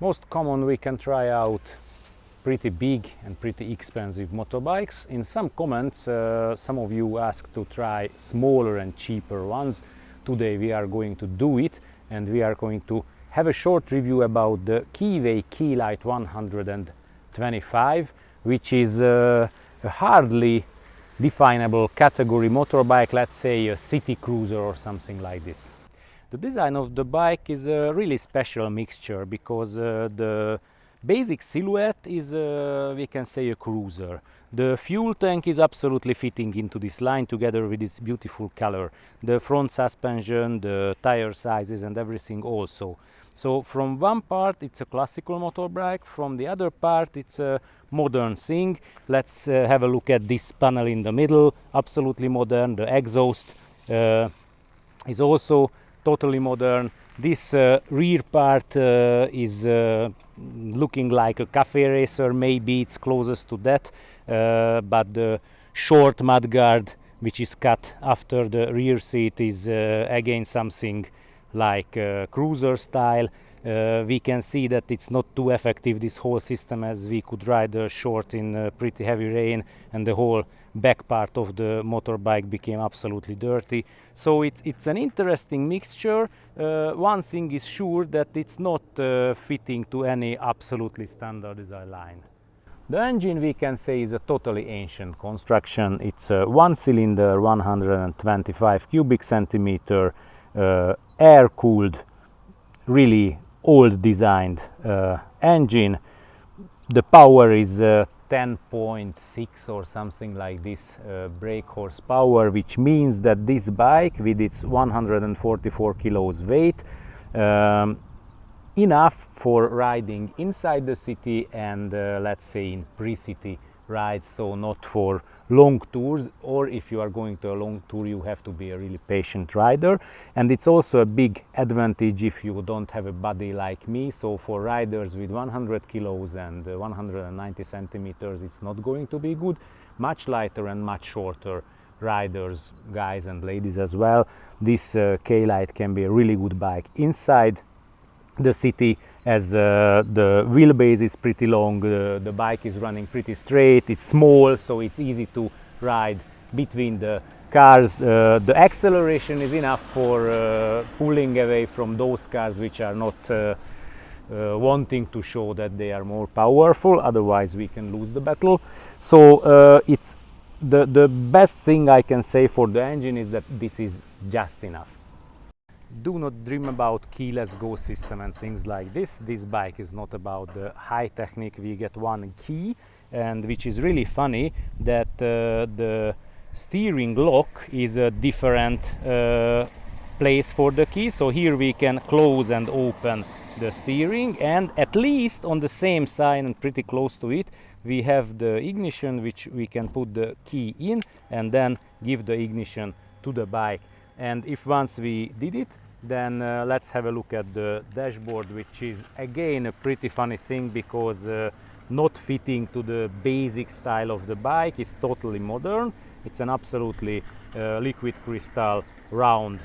Most common, we can try out pretty big and pretty expensive motorbikes. In some comments, some of you asked to try smaller and cheaper ones. Today we are going to do it, and we are going to have a short review about the Keeway K-Light 125, which is a hardly definable category motorbike, let's say a city cruiser or something like this. The design of the bike is a really special mixture because the basic silhouette is, we can say, a cruiser. The fuel tank is absolutely fitting into this line together with its beautiful color. The front suspension, the tire sizes and everything also. So from one part it's a classical motorbike, from the other part it's a modern thing. Let's have a look at this panel in the middle, absolutely modern. The exhaust is also totally modern. This rear part is looking like a cafe racer, maybe it's closest to that, but the short mudguard which is cut after the rear seat is again something like cruiser style. We can see that it's not too effective, this whole system, as we could ride short in pretty heavy rain and the whole back part of the motorbike became absolutely dirty. So it's an interesting mixture. One thing is sure, that it's not fitting to any absolutely standard design line. The engine, we can say, is a totally ancient construction. It's a one-cylinder, 125 cubic centimeter, air-cooled, really old designed engine. The power is 10.6 or something like this brake horsepower, which means that this bike with its 144 kilos weight, enough for riding inside the city and let's say in pre-city rides, so not for long tours, or if you are going to a long tour you have to be a really patient rider. And it's also a big advantage if you don't have a body like me, so for riders with 100 kilos and 190 centimeters it's not going to be good. Much lighter and much shorter riders, guys and ladies as well, this K-Light can be a really good bike inside the city, as the wheelbase is pretty long, the bike is running pretty straight, it's small, so it's easy to ride between the cars. The acceleration is enough for pulling away from those cars which are not wanting to show that they are more powerful, otherwise we can lose the battle. So it's the best thing I can say for the engine is that this is just enough. Do not dream about keyless go system and things like this. This bike is not about the high technique. We get one key, and which is really funny that the steering lock is a different place for the key. So here we can close and open the steering, and at least on the same side and pretty close to it we have the ignition, which we can put the key in and then give the ignition to the bike. And if once we did it, then let's have a look at the dashboard, which is again a pretty funny thing because not fitting to the basic style of the bike. Is totally modern. It's an absolutely liquid crystal round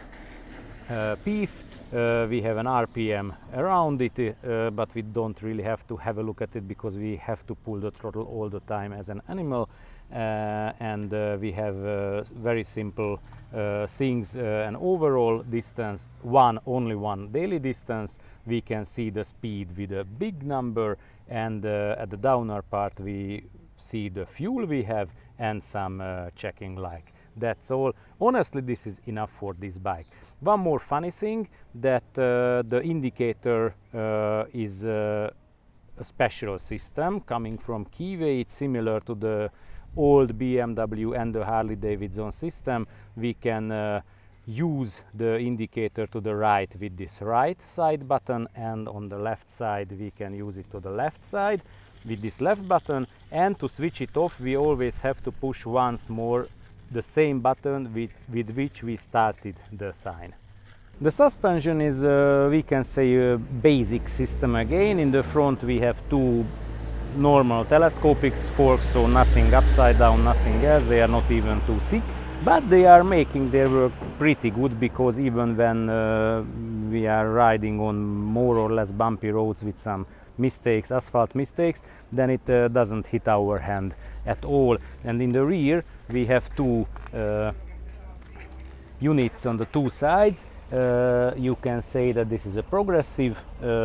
piece. We have an RPM around it, but we don't really have to have a look at it because we have to pull the throttle all the time as an animal. And we have very simple things, an overall distance, only one daily distance. We can see the speed with a big number, and at the downer part we see the fuel we have and some checking, like that's all. Honestly, this is enough for this bike. One more funny thing, that the indicator is a special system coming from Keeway. It's similar to the old BMW and the Harley Davidson system. We can use the indicator to the right with this right side button, and on the left side we can use it to the left side with this left button. And to switch it off we always have to push once more the same button with which we started the sign. The suspension is, we can say, a basic system again. In the front we have two normal telescopic forks, so nothing upside down, nothing else. They are not even too thick, but they are making their work pretty good, because even when we are riding on more or less bumpy roads with some mistakes, asphalt mistakes, then it doesn't hit our hand at all. And in the rear we have two units on the two sides. You can say that this is a progressive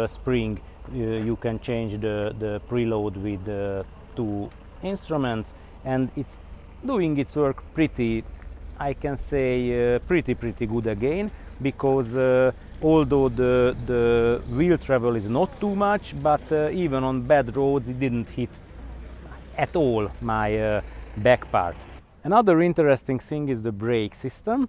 spring. You can change the preload with two instruments, and it's doing its work pretty, I can say, pretty good again, because although the wheel travel is not too much, but even on bad roads it didn't hit at all my back part. Another interesting thing is the brake system.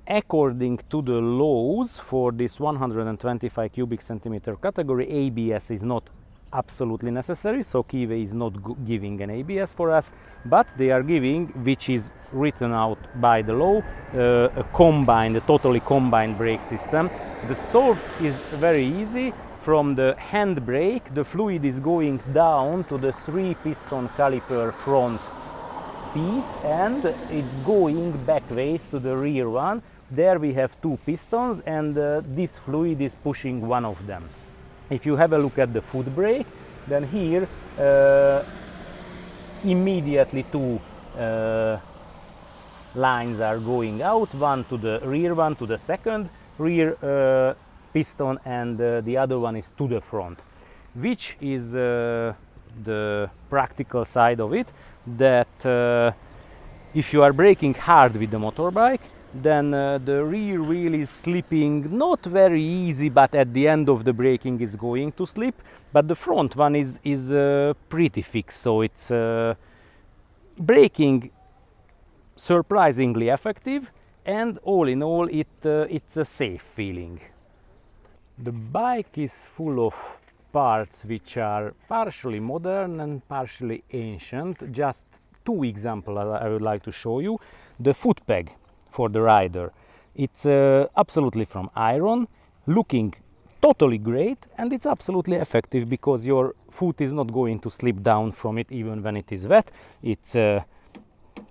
According to the laws for this 125 cubic centimeter category, ABS is not absolutely necessary, so Keeway is not giving an ABS for us, but they are giving, which is written out by the law, a totally combined brake system. The solve is very easy. From the hand brake, the fluid is going down to the 3-piston caliper front piece, and it's going backwards to the rear one. There we have 2 pistons, and this fluid is pushing one of them. If you have a look at the foot brake, then here immediately 2 lines are going out, one to the rear, one to the second rear piston, and the other one is to the front, which is the practical side of it, that if you are braking hard with the motorbike, then the rear wheel is slipping not very easy, but at the end of the braking is going to slip, but the front one is pretty fixed, so it's braking surprisingly effective, and all in all it's a safe feeling. The bike is full of parts which are partially modern and partially ancient. Just 2 examples I would like to show you. The Footpeg for the rider. It's absolutely from iron, looking totally great, and it's absolutely effective because your foot is not going to slip down from it even when it is wet. It's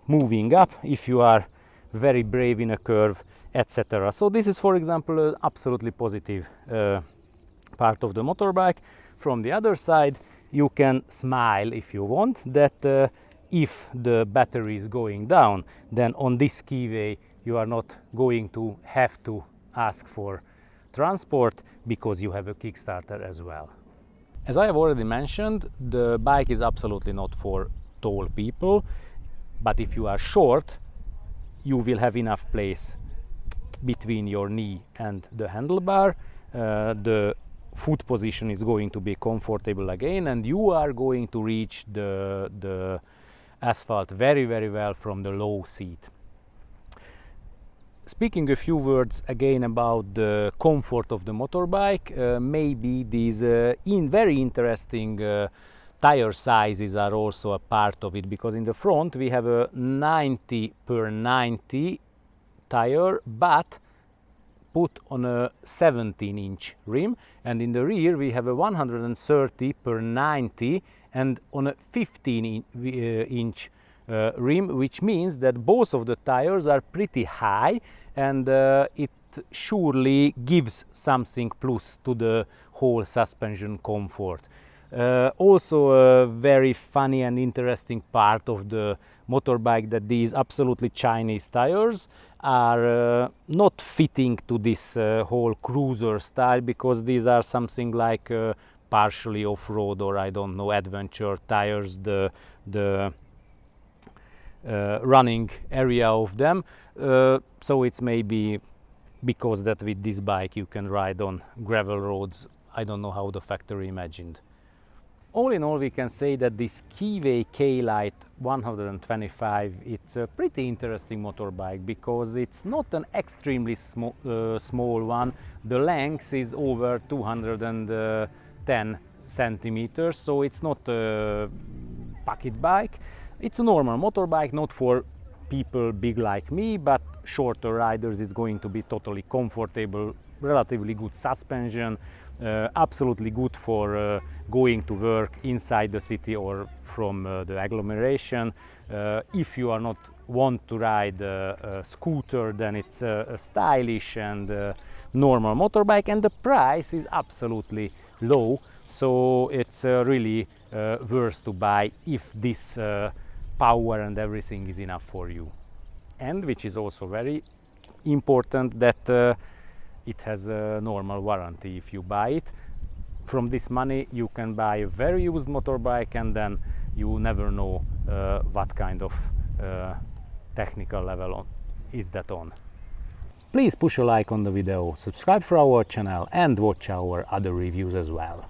moving up if you are very brave in a curve, etc. So this is, for example, an absolutely positive part of the motorbike. From the other side, you can smile if you want that if the battery is going down, then on this Keeway you are not going to have to ask for transport because you have a Kickstarter as well. As I have already mentioned, the bike is absolutely not for tall people, but if you are short, you will have enough place between your knee and the handlebar. The foot position is going to be comfortable again, and you are going to reach the asphalt very well from the low seat. Speaking a few words again about the comfort of the motorbike, maybe these very interesting tire sizes are also a part of it, because in the front we have a 90/90 tire, but put on a 17-inch rim, and in the rear we have a 130/90 and on a 15-inch rim, which means that both of the tires are pretty high, and it surely gives something plus to the whole suspension comfort. Also a very funny and interesting part of the motorbike that these absolutely Chinese tires are not fitting to this whole cruiser style, because these are something like partially off-road, or I don't know, adventure tires, the running area of them. So it's maybe because that with this bike you can ride on gravel roads. I don't know how the factory imagined. All in all, we can say that this Keeway K-Light 125, it's a pretty interesting motorbike, because it's not an extremely small one. The length is over 210 centimeters, so it's not a pocket bike. It's a normal motorbike, not for people big like me, but shorter riders is going to be totally comfortable, relatively good suspension, absolutely good for going to work inside the city or from the agglomeration. If you are not want to ride a scooter, then it's a stylish and normal motorbike, and the price is absolutely low, so it's really worth to buy if this power and everything is enough for you. And which is also very important, that it has a normal warranty. If you buy it from this money, you can buy a very used motorbike and then you never know what kind of technical level is that on. Please push a like on the video, subscribe for our channel and watch our other reviews as well.